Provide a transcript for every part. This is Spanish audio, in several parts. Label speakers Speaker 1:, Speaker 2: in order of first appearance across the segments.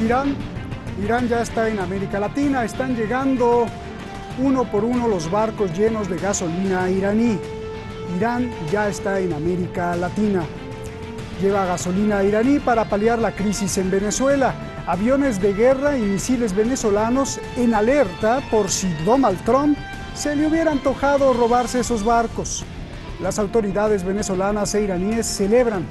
Speaker 1: Irán. Irán ya está en América Latina, están llegando uno por uno los barcos llenos de gasolina iraní. Irán ya está en América Latina. Lleva gasolina iraní para paliar la crisis en Venezuela. Aviones de guerra y misiles venezolanos en alerta por si Donald Trump se le hubiera antojado robarse esos barcos. Las autoridades venezolanas e iraníes celebran.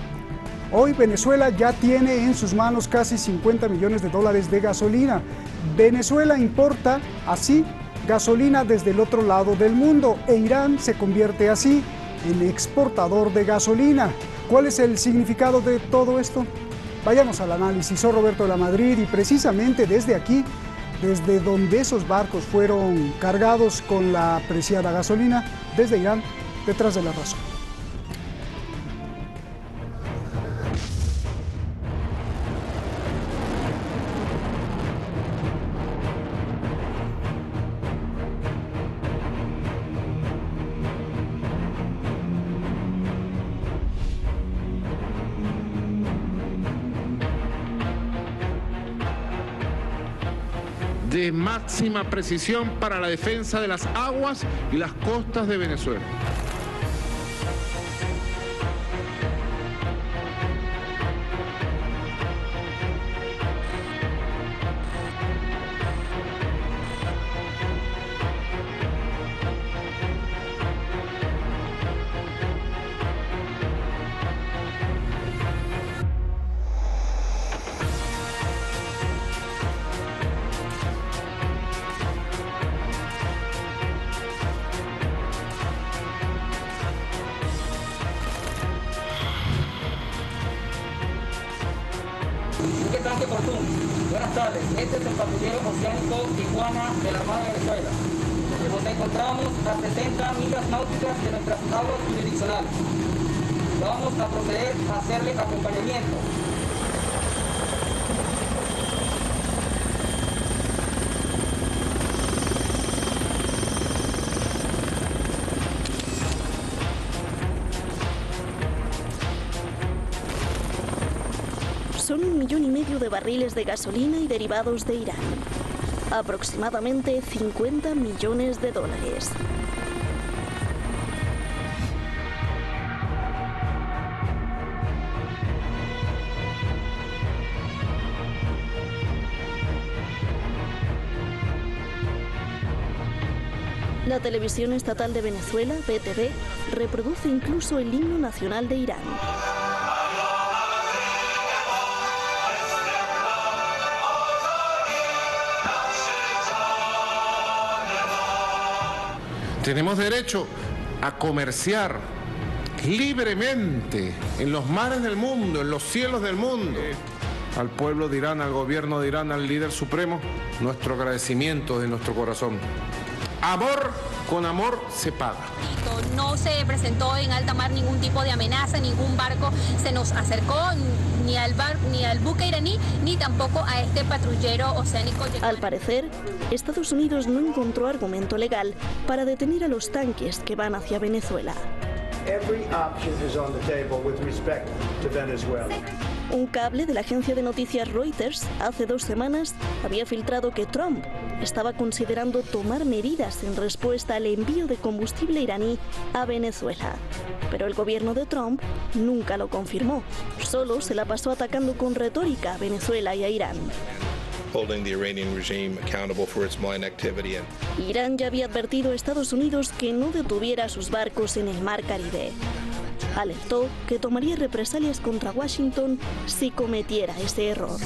Speaker 1: Hoy Venezuela ya tiene en sus manos casi 50 millones de dólares de gasolina. Venezuela importa así gasolina desde el otro lado del mundo e Irán se convierte así en exportador de gasolina. ¿Cuál es el significado de todo esto? Vayamos al análisis. Soy Roberto de la Madrid y precisamente desde aquí, desde donde esos barcos fueron cargados con la preciada gasolina, desde Irán, detrás de la razón.
Speaker 2: De máxima precisión para la defensa de las aguas y las costas de Venezuela.
Speaker 3: Buenas tardes, este es el patrullero oceánico Tijuana de la Armada de Venezuela. Nos encontramos a 60 millas náuticas de nuestras aguas jurisdiccionales. Vamos a proceder a hacerle acompañamiento.
Speaker 4: Son 1,5 millones de barriles de gasolina y derivados de Irán. Aproximadamente 50 millones de dólares. La televisión estatal de Venezuela, BTV, reproduce incluso el himno nacional de Irán.
Speaker 2: Tenemos derecho a comerciar libremente en los mares del mundo, en los cielos del mundo. Al pueblo de Irán, al gobierno de Irán, al líder supremo, nuestro agradecimiento de nuestro corazón. Amor con amor se paga.
Speaker 5: No se presentó en alta mar ningún tipo de amenaza, ningún barco se nos acercó ni al buque iraní, ni tampoco a este patrullero oceánico.
Speaker 4: Al parecer, Estados Unidos no encontró argumento legal para detener a los tanques que van hacia Venezuela. Un cable de la agencia de noticias Reuters hace 2 semanas había filtrado que Trump estaba considerando tomar medidas en respuesta al envío de combustible iraní a Venezuela. Pero el gobierno de Trump nunca lo confirmó, solo se la pasó atacando con retórica a Venezuela y a Irán. Irán ya había advertido a Estados Unidos que no detuviera sus barcos en el Mar Caribe. Alertó que tomaría represalias contra Washington si cometiera ese error.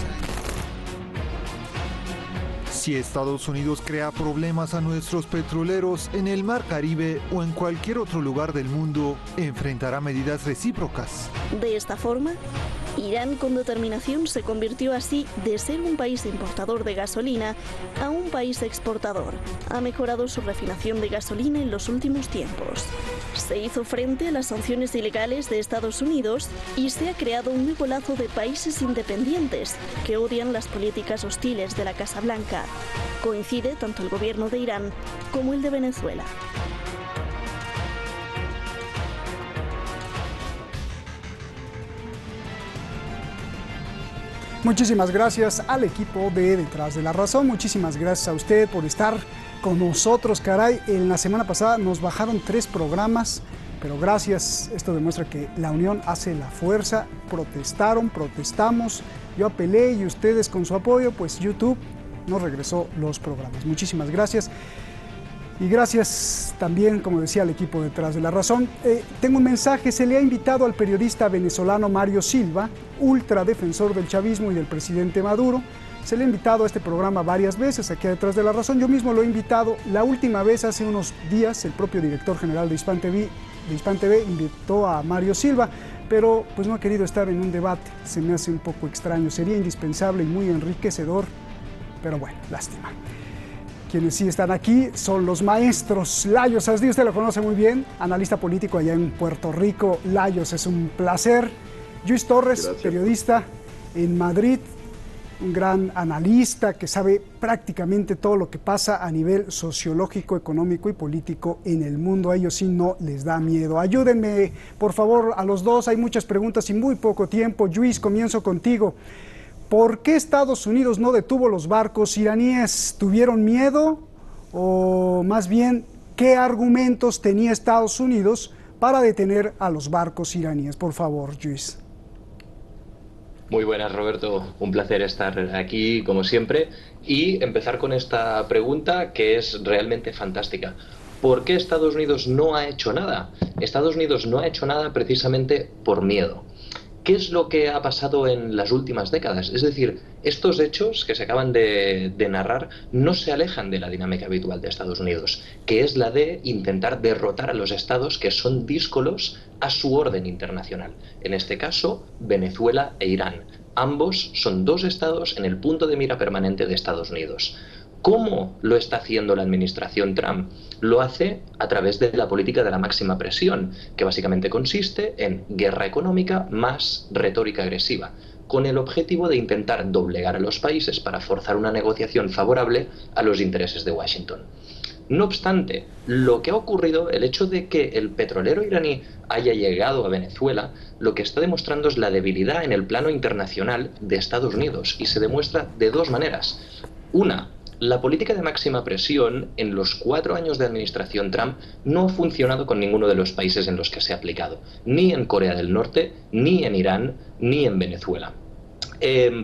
Speaker 6: Si Estados Unidos crea problemas a nuestros petroleros en el Mar Caribe o en cualquier otro lugar del mundo, enfrentará medidas recíprocas.
Speaker 4: De esta forma, Irán con determinación se convirtió así de ser un país importador de gasolina a un país exportador. Ha mejorado su refinación de gasolina en los últimos tiempos. Se hizo frente a las sanciones ilegales de Estados Unidos y se ha creado un nuevo lazo de países independientes que odian las políticas hostiles de la Casa Blanca. Coincide tanto el gobierno de Irán como el de Venezuela.
Speaker 1: Muchísimas gracias al equipo de Detrás de la Razón, muchísimas gracias a usted por estar con nosotros, caray. En la semana pasada nos bajaron 3 programas, pero gracias, esto demuestra que la unión hace la fuerza. Protestamos, yo apelé y ustedes con su apoyo, pues YouTube nos regresó los programas. Muchísimas gracias. Y gracias también, como decía, al equipo Detrás de la Razón. Tengo un mensaje, se le ha invitado al periodista venezolano Mario Silva, ultradefensor del chavismo y del presidente Maduro. Se le ha invitado a este programa varias veces, aquí a Detrás de la Razón. Yo mismo lo he invitado, la última vez hace unos días, el propio director general de Hispan TV invitó a Mario Silva, pero pues no ha querido estar en un debate. Se me hace un poco extraño, sería indispensable y muy enriquecedor, pero bueno, lástima. Quienes sí están aquí son los maestros. Layos Asdí, usted lo conoce muy bien, analista político allá en Puerto Rico. Layos, es un placer. Luis Torres, gracias. Periodista en Madrid, un gran analista que sabe prácticamente todo lo que pasa a nivel sociológico, económico y político en el mundo. A ellos sí no les da miedo. Ayúdenme, por favor, a los dos. Hay muchas preguntas y muy poco tiempo. Luis, comienzo contigo. ¿Por qué Estados Unidos no detuvo los barcos iraníes? ¿Tuvieron miedo? O más bien, ¿qué argumentos tenía Estados Unidos para detener a los barcos iraníes? Por favor, Luis.
Speaker 7: Muy buenas, Roberto. Un placer estar aquí, como siempre, y empezar con esta pregunta que es realmente fantástica. ¿Por qué Estados Unidos no ha hecho nada? Estados Unidos no ha hecho nada precisamente por miedo. ¿Qué es lo que ha pasado en las últimas décadas? Es decir, estos hechos que se acaban de narrar no se alejan de la dinámica habitual de Estados Unidos, que es la de intentar derrotar a los estados que son díscolos a su orden internacional. En este caso, Venezuela e Irán. Ambos son 2 estados en el punto de mira permanente de Estados Unidos. ¿Cómo lo está haciendo la administración Trump? Lo hace a través de la política de la máxima presión, que básicamente consiste en guerra económica más retórica agresiva, con el objetivo de intentar doblegar a los países para forzar una negociación favorable a los intereses de Washington. No obstante, lo que ha ocurrido, el hecho de que el petrolero iraní haya llegado a Venezuela, lo que está demostrando es la debilidad en el plano internacional de Estados Unidos, y se demuestra de 2 maneras. Una, la política de máxima presión en los 4 años de administración Trump no ha funcionado con ninguno de los países en los que se ha aplicado, ni en Corea del Norte, ni en Irán, ni en Venezuela.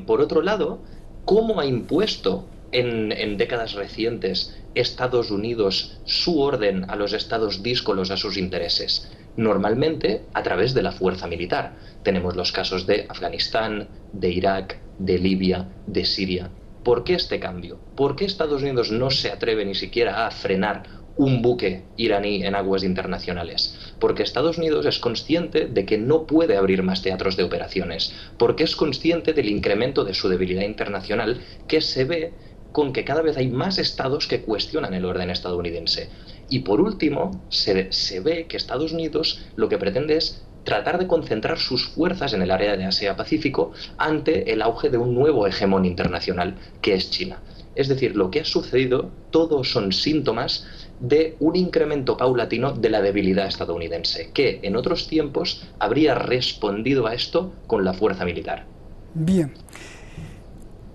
Speaker 7: Por otro lado, ¿cómo ha impuesto en décadas recientes Estados Unidos su orden a los estados díscolos a sus intereses? Normalmente a través de la fuerza militar. Tenemos los casos de Afganistán, de Irak, de Libia, de Siria. ¿Por qué este cambio? ¿Por qué Estados Unidos no se atreve ni siquiera a frenar un buque iraní en aguas internacionales? Porque Estados Unidos es consciente de que no puede abrir más teatros de operaciones, porque es consciente del incremento de su debilidad internacional que se ve con que cada vez hay más estados que cuestionan el orden estadounidense. Y por último, se ve que Estados Unidos lo que pretende es tratar de concentrar sus fuerzas en el área de Asia-Pacífico ante el auge de un nuevo hegemón internacional, que es China. Es decir, lo que ha sucedido, todos son síntomas de un incremento paulatino de la debilidad estadounidense, que en otros tiempos habría respondido a esto con la fuerza militar.
Speaker 1: Bien.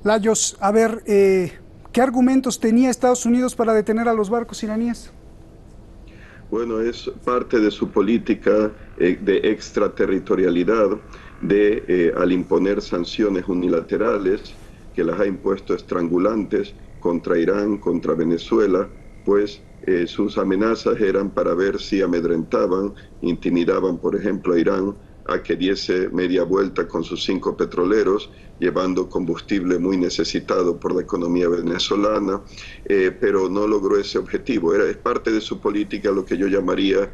Speaker 1: Layos, a ver, ¿qué argumentos tenía Estados Unidos para detener a los barcos iraníes?
Speaker 8: Bueno, es parte de su política de extraterritorialidad, al imponer sanciones unilaterales, que las ha impuesto estrangulantes contra Irán, contra Venezuela, pues sus amenazas eran para ver si amedrentaban, intimidaban, por ejemplo, a Irán a que diese media vuelta con sus 5 petroleros, llevando combustible muy necesitado por la economía venezolana, pero no logró ese objetivo. Es parte de su política lo que yo llamaría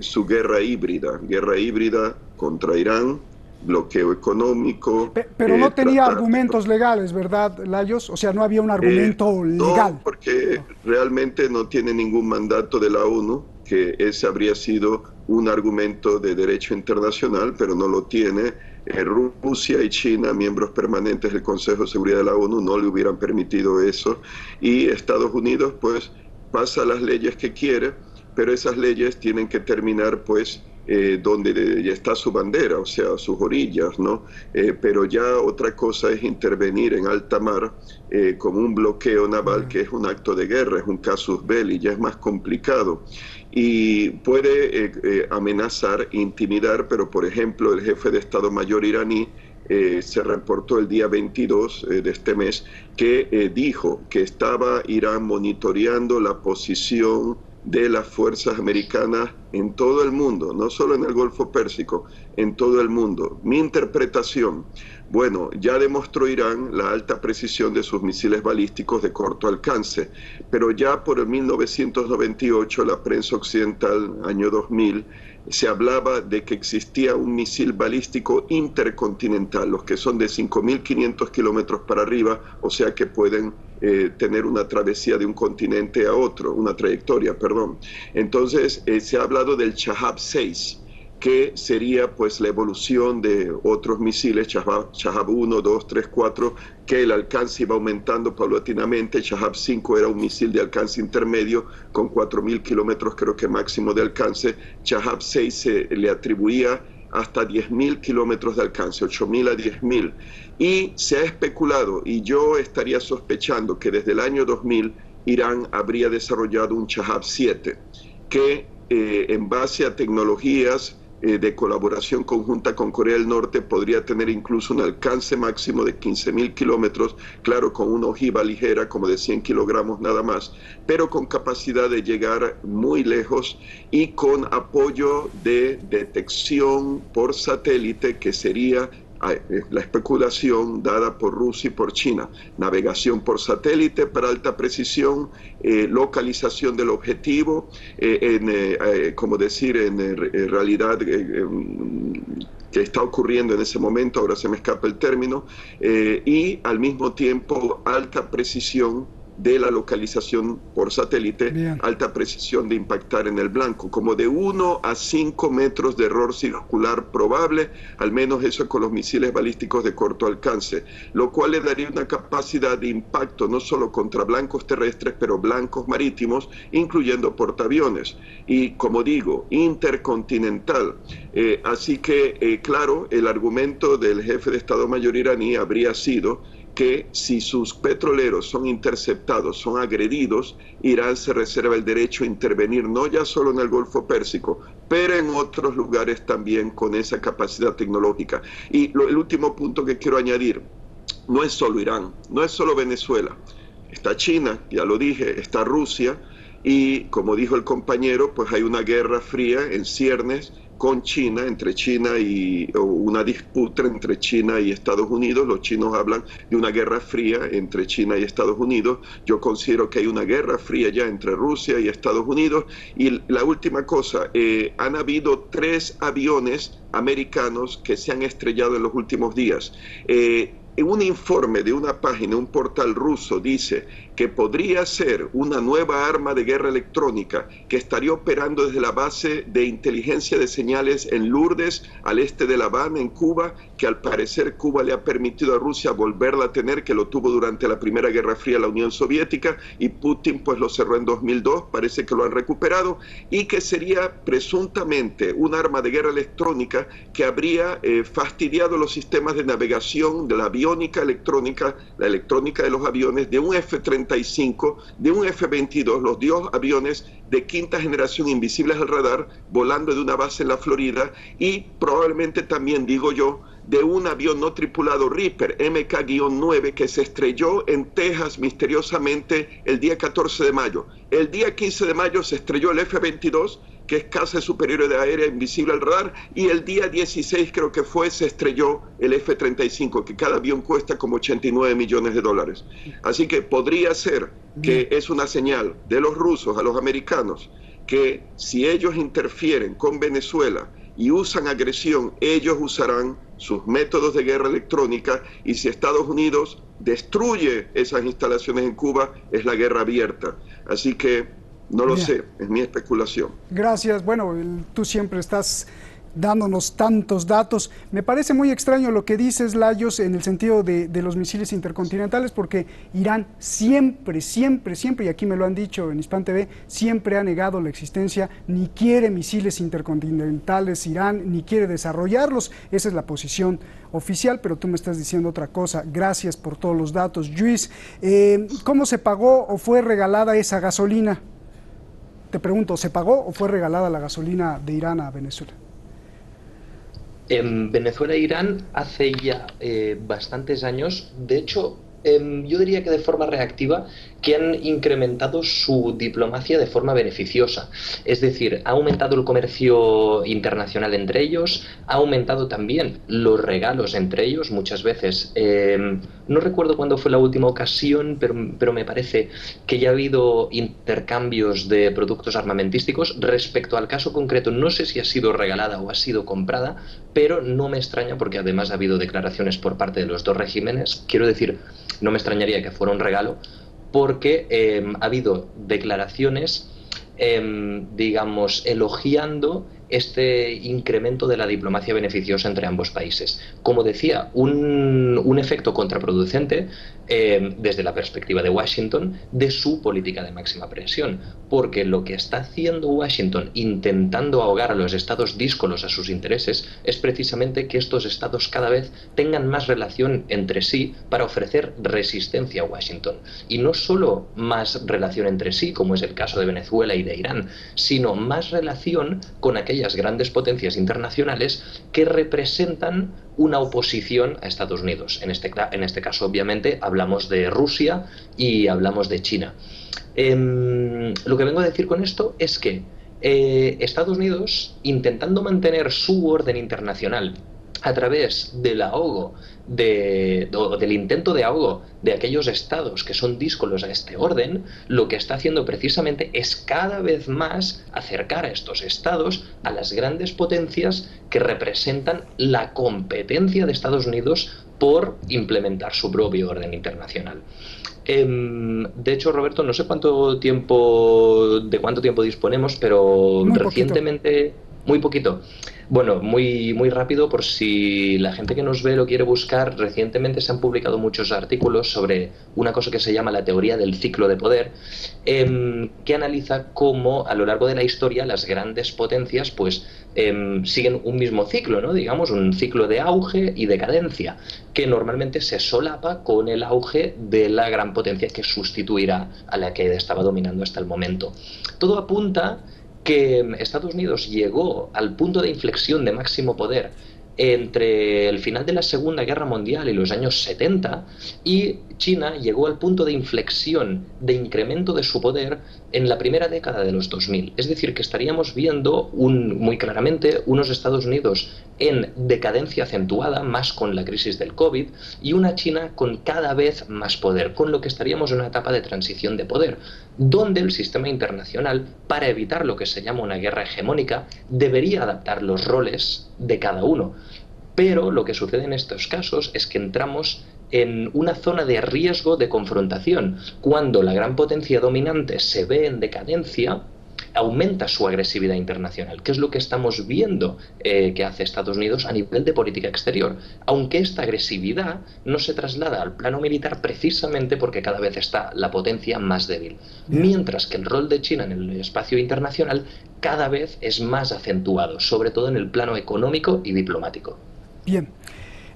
Speaker 8: su guerra híbrida contra Irán, bloqueo económico.
Speaker 1: Pero no tenía argumentos legales, ¿verdad, Layos? O sea, no había un argumento legal.
Speaker 8: No, porque realmente no tiene ningún mandato de la ONU, que ese habría sido un argumento de derecho internacional, pero no lo tiene. Rusia y China, miembros permanentes del Consejo de Seguridad de la ONU, no le hubieran permitido eso. Y Estados Unidos, pues, pasa las leyes que quiere, pero esas leyes tienen que terminar, pues, donde ya está su bandera, o sea, sus orillas, ¿no? Pero ya otra cosa es intervenir en alta mar con un bloqueo naval, que es un acto de guerra, es un casus belli, ya es más complicado. Y puede amenazar, intimidar, pero por ejemplo el jefe de Estado Mayor iraní se reportó el día 22 de este mes que dijo que estaba Irán monitoreando la posición de las fuerzas americanas en todo el mundo, no solo en el Golfo Pérsico, en todo el mundo. Mi interpretación, bueno, ya demostró Irán la alta precisión de sus misiles balísticos de corto alcance, pero ya por el 1998, la prensa occidental, año 2000, se hablaba de que existía un misil balístico intercontinental, los que son de 5.500 kilómetros para arriba, o sea que pueden tener una travesía de un continente a otro, una trayectoria, perdón. Entonces se ha hablado del Shahab 6, que sería pues la evolución de otros misiles, Shahab 1, 2, 3, 4, que el alcance iba aumentando paulatinamente. Shahab 5 era un misil de alcance intermedio con 4.000 kilómetros creo que máximo de alcance. Shahab 6 se le atribuía hasta 10.000 kilómetros de alcance, 8.000 a 10.000. Y se ha especulado, y yo estaría sospechando que desde el año 2000 Irán habría desarrollado un Shahab 7, que en base a tecnologías de colaboración conjunta con Corea del Norte podría tener incluso un alcance máximo de 15.000 kilómetros, claro, con una ojiva ligera como de 100 kilogramos nada más, pero con capacidad de llegar muy lejos y con apoyo de detección por satélite, que sería la especulación dada por Rusia y por China: navegación por satélite para alta precisión, localización del objetivo, como decir, en realidad que está ocurriendo en ese momento, ahora se me escapa el término, y al mismo tiempo alta precisión de la localización por satélite. Bien. Alta precisión de impactar en el blanco, como de 1 a 5 metros de error circular probable, al menos eso con los misiles balísticos de corto alcance, lo cual le daría una capacidad de impacto no solo contra blancos terrestres, pero blancos marítimos, incluyendo portaaviones, y como digo, intercontinental. Así que, claro, el argumento del jefe de Estado Mayor iraní habría sido que si sus petroleros son interceptados, son agredidos, Irán se reserva el derecho a intervenir no ya solo en el Golfo Pérsico, pero en otros lugares también con esa capacidad tecnológica. Y el último punto que quiero añadir, no es solo Irán, no es solo Venezuela, está China, ya lo dije, está Rusia, y como dijo el compañero, pues hay una guerra fría en ciernes con China, entre China y una disputa entre China y Estados Unidos. Los chinos hablan de una guerra fría entre China y Estados Unidos. Yo considero que hay una guerra fría ya entre Rusia y Estados Unidos. Y la última cosa, han habido 3 aviones americanos que se han estrellado en los últimos días. Un informe de una página, un portal ruso, dice que podría ser una nueva arma de guerra electrónica que estaría operando desde la base de inteligencia de señales en Lourdes, al este de La Habana, en Cuba, que al parecer Cuba le ha permitido a Rusia volverla a tener, que lo tuvo durante la Primera Guerra Fría la Unión Soviética, y Putin pues lo cerró en 2002, parece que lo han recuperado, y que sería presuntamente un arma de guerra electrónica que habría fastidiado los sistemas de navegación de la aviónica electrónica, la electrónica de los aviones, de un F-35, de un F-22, los 2 aviones de quinta generación invisibles al radar, volando de una base en la Florida, y probablemente también, digo yo, de un avión no tripulado Reaper MK-9 que se estrelló en Texas misteriosamente el día 14 de mayo. El día 15 de mayo se estrelló el F-22, que es Casa Superior de Aérea invisible al radar, y el día 16 creo que fue, se estrelló el F-35, que cada avión cuesta como 89 millones de dólares. Así que podría ser que es una señal de los rusos a los americanos, que si ellos interfieren con Venezuela y usan agresión, ellos usarán sus métodos de guerra electrónica, y si Estados Unidos destruye esas instalaciones en Cuba, es la guerra abierta. Así que no lo sé, es mi especulación.
Speaker 1: Gracias. Bueno, tú siempre estás dándonos tantos datos. Me parece muy extraño lo que dices, Layos, en el sentido de los misiles intercontinentales, porque Irán siempre, y aquí me lo han dicho en Hispan TV, siempre ha negado la existencia, ni quiere misiles intercontinentales Irán, ni quiere desarrollarlos. Esa es la posición oficial, pero tú me estás diciendo otra cosa. Gracias por todos los datos. Luis, ¿cómo se pagó o fue regalada esa gasolina? Te pregunto, ¿se pagó o fue regalada la gasolina de Irán a Venezuela?
Speaker 7: En Venezuela e Irán hace ya bastantes años, de hecho, yo diría que de forma reactiva, que han incrementado su diplomacia de forma beneficiosa. Es decir, ha aumentado el comercio internacional entre ellos, ha aumentado también los regalos entre ellos muchas veces. No recuerdo cuándo fue la última ocasión, pero me parece que ya ha habido intercambios de productos armamentísticos. Respecto al caso concreto, no sé si ha sido regalada o ha sido comprada, pero no me extraña porque además ha habido declaraciones por parte de los dos regímenes. Quiero decir, no me extrañaría que fuera un regalo, porque ha habido declaraciones, digamos, elogiando este incremento de la diplomacia beneficiosa entre ambos países. Como decía, un efecto contraproducente desde la perspectiva de Washington de su política de máxima presión, porque lo que está haciendo Washington intentando ahogar a los estados díscolos a sus intereses es precisamente que estos estados cada vez tengan más relación entre sí para ofrecer resistencia a Washington. Y no solo más relación entre sí, como es el caso de Venezuela y de Irán, sino más relación con aquellas grandes potencias internacionales que representan una oposición a Estados Unidos. En este caso, obviamente, hablamos de Rusia y hablamos de China. Lo que vengo a decir con esto es que Estados Unidos, intentando mantener su orden internacional a través del ahogo, del intento de ahogo de aquellos estados que son díscolos a este orden, lo que está haciendo precisamente es cada vez más acercar a estos estados a las grandes potencias que representan la competencia de Estados Unidos por implementar su propio orden internacional. De hecho, Roberto, no sé de cuánto tiempo disponemos, pero
Speaker 1: muy
Speaker 7: recientemente...
Speaker 1: Poquito.
Speaker 7: Muy poquito. Bueno, muy rápido, por si la gente que nos ve lo quiere buscar, recientemente se han publicado muchos artículos sobre una cosa que se llama la teoría del ciclo de poder, que analiza cómo a lo largo de la historia las grandes potencias pues siguen un mismo ciclo, ¿no? Digamos, un ciclo de auge y decadencia, que normalmente se solapa con el auge de la gran potencia que sustituirá a la que estaba dominando hasta el momento. Todo apunta que Estados Unidos llegó al punto de inflexión de máximo poder entre el final de la Segunda Guerra Mundial y los años 70, y China llegó al punto de inflexión de incremento de su poder en la primera década de los 2000. Es decir, que estaríamos viendo muy claramente unos Estados Unidos en decadencia acentuada, más con la crisis del COVID, y una China con cada vez más poder, con lo que estaríamos en una etapa de transición de poder, donde el sistema internacional, para evitar lo que se llama una guerra hegemónica, debería adaptar los roles de cada uno. Pero lo que sucede en estos casos es que entramos en una zona de riesgo de confrontación. Cuando la gran potencia dominante se ve en decadencia, aumenta su agresividad internacional, que es lo que estamos viendo que hace Estados Unidos a nivel de política exterior. Aunque esta agresividad no se traslada al plano militar precisamente porque cada vez está la potencia más débil. Mientras que el rol de China en el espacio internacional cada vez es más acentuado, sobre todo en el plano económico y diplomático.
Speaker 1: Bien.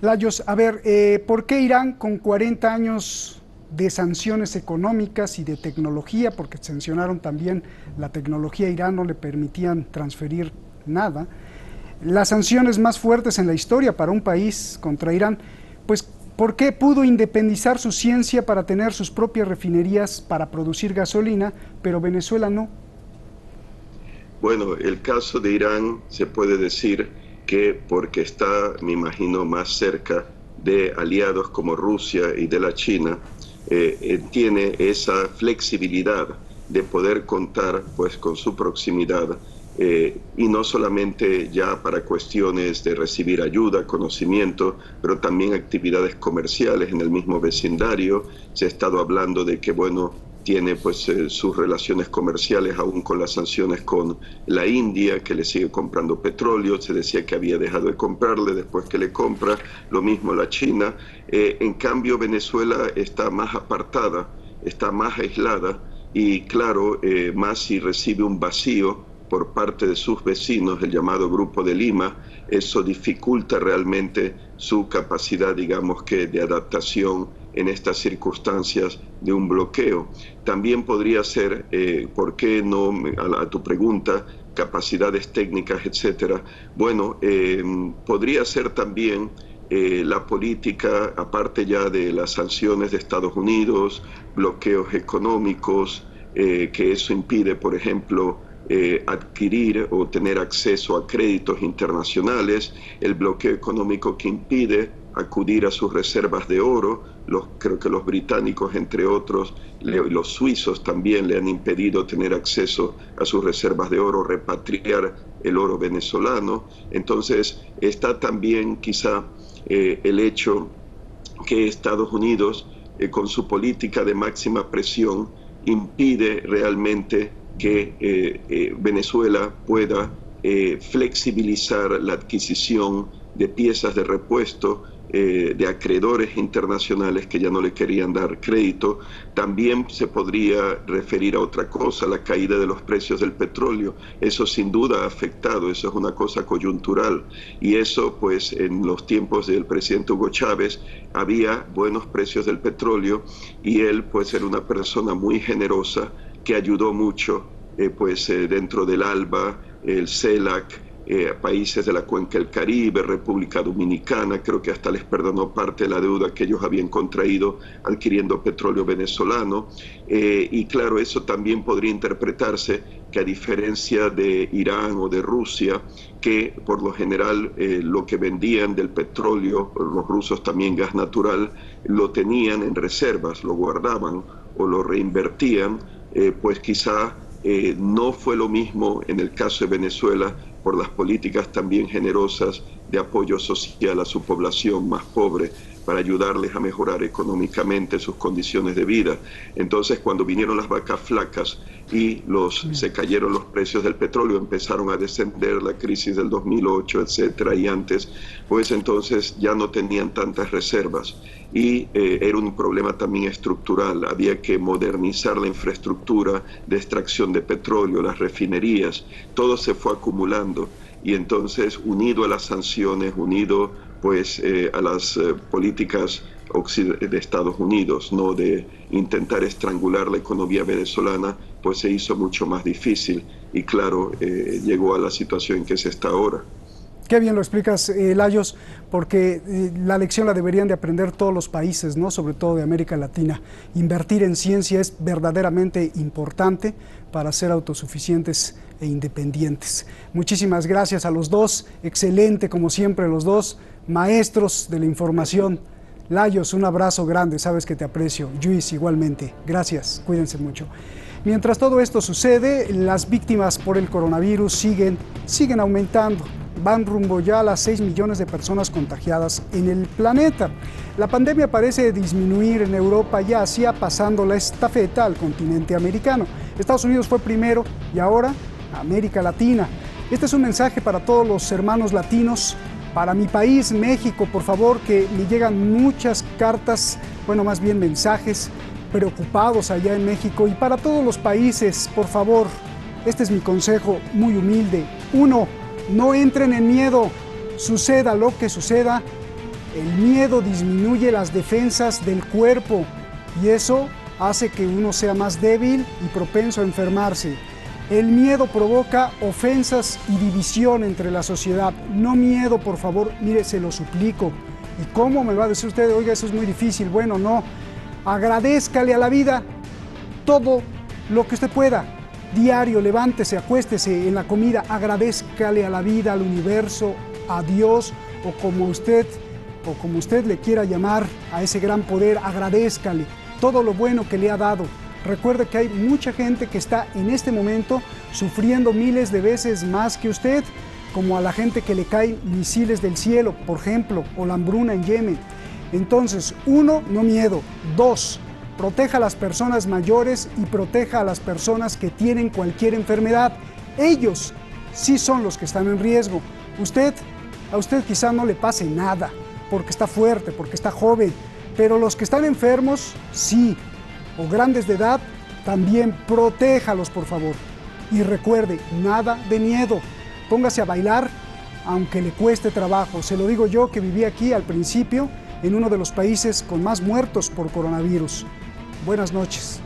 Speaker 1: Layos, a ver, ¿por qué Irán con 40 años de sanciones económicas y de tecnología, porque sancionaron también la tecnología a Irán, no le permitían transferir nada, las sanciones más fuertes en la historia para un país contra Irán, pues ¿por qué pudo independizar su ciencia para tener sus propias refinerías para producir gasolina, pero Venezuela no?
Speaker 8: Bueno, el caso de Irán se puede decir que porque está, me imagino, más cerca de aliados como Rusia y de la China, tiene esa flexibilidad de poder contar pues con su proximidad, y no solamente ya para cuestiones de recibir ayuda, conocimiento, pero también actividades comerciales en el mismo vecindario. Se ha estado hablando de que, bueno, tiene pues sus relaciones comerciales aún con las sanciones con la India, que le sigue comprando petróleo. Se decía que había dejado de comprarle, después que le compra, lo mismo la China. En cambio, Venezuela está más apartada, está más aislada y claro, más si recibe un vacío por parte de sus vecinos, el llamado Grupo de Lima, eso dificulta realmente su capacidad, digamos que, de adaptación en estas circunstancias de un bloqueo. También podría ser, ¿por qué no, a tu pregunta, capacidades técnicas, etcétera? Bueno, podría ser también la política, aparte ya de las sanciones de Estados Unidos, bloqueos económicos, que eso impide, por ejemplo, adquirir o tener acceso a créditos internacionales, el bloqueo económico que impide acudir a sus reservas de oro. Creo que los británicos, entre otros, los suizos también le han impedido tener acceso a sus reservas de oro, repatriar el oro venezolano. Entonces está también quizá el hecho que Estados Unidos, con su política de máxima presión, impide realmente que Venezuela pueda flexibilizar la adquisición de piezas de repuesto de acreedores internacionales que ya no le querían dar crédito. También se podría referir a otra cosa, la caída de los precios del petróleo. Eso sin duda ha afectado, eso es una cosa coyuntural. Y eso, pues, en los tiempos del presidente Hugo Chávez había buenos precios del petróleo y él, pues, era una persona muy generosa que ayudó mucho, dentro del ALBA, el CELAC, países de la cuenca del Caribe, República Dominicana, creo que hasta les perdonó parte de la deuda que ellos habían contraído adquiriendo petróleo venezolano. Y claro, eso también podría interpretarse que, a diferencia de Irán o de Rusia, que por lo general lo que vendían del petróleo, los rusos también gas natural, lo tenían en reservas, lo guardaban o lo reinvertían, pues quizá no fue lo mismo en el caso de Venezuela, por las políticas también generosas de apoyo social a su población más pobre, para ayudarles a mejorar económicamente sus condiciones de vida. Entonces, cuando vinieron las vacas flacas y se cayeron los precios del petróleo, empezaron a descender, la crisis del 2008, etcétera, y antes, pues entonces ya no tenían tantas reservas. Y era un problema también estructural, había que modernizar la infraestructura de extracción de petróleo, las refinerías, todo se fue acumulando. Y entonces, unido a las sanciones, unido pues a las políticas de Estados Unidos, ¿no?, de intentar estrangular la economía venezolana, pues se hizo mucho más difícil y claro, llegó a la situación en que se está ahora.
Speaker 1: Qué bien lo explicas, Lajos, porque la lección la deberían de aprender todos los países, ¿no?, sobre todo de América Latina. Invertir en ciencia es verdaderamente importante para ser autosuficientes e independientes. Muchísimas gracias a los dos, excelente como siempre los dos, maestros de la información. Lajos, un abrazo grande, sabes que te aprecio. Luis, igualmente. Gracias, cuídense mucho. Mientras todo esto sucede, las víctimas por el coronavirus siguen aumentando. Van rumbo ya a las 6 millones de personas contagiadas en el planeta. La pandemia parece disminuir en Europa, ya hacía pasando la estafeta al continente americano. Estados Unidos fue primero y ahora América Latina. Este es un mensaje para todos los hermanos latinos, para mi país, México, por favor, que me llegan muchas cartas, bueno, más bien mensajes preocupados allá en México, y para todos los países, por favor, este es mi consejo muy humilde. 1, no entren en miedo, suceda lo que suceda, el miedo disminuye las defensas del cuerpo y eso hace que uno sea más débil y propenso a enfermarse. El miedo provoca ofensas y división entre la sociedad. No miedo, por favor, mire, se lo suplico. ¿Y cómo me va a decir usted? Oiga, eso es muy difícil. Bueno, no. Agradézcale a la vida todo lo que usted pueda. Diario, levántese, acuéstese en la comida, agradézcale a la vida, al universo, a Dios, o como usted le quiera llamar a ese gran poder, agradézcale todo lo bueno que le ha dado. Recuerde que hay mucha gente que está en este momento sufriendo miles de veces más que usted, como a la gente que le caen misiles del cielo, por ejemplo, o la hambruna en Yemen. Entonces, 1, no miedo. 2, Proteja a las personas mayores y proteja a las personas que tienen cualquier enfermedad. Ellos sí son los que están en riesgo. A usted quizá no le pase nada, porque está fuerte, porque está joven, pero los que están enfermos, sí, o grandes de edad, también protéjalos, por favor. Y recuerde, nada de miedo. Póngase a bailar, aunque le cueste trabajo. Se lo digo yo, que viví aquí al principio, en uno de los países con más muertos por coronavirus. Buenas noches.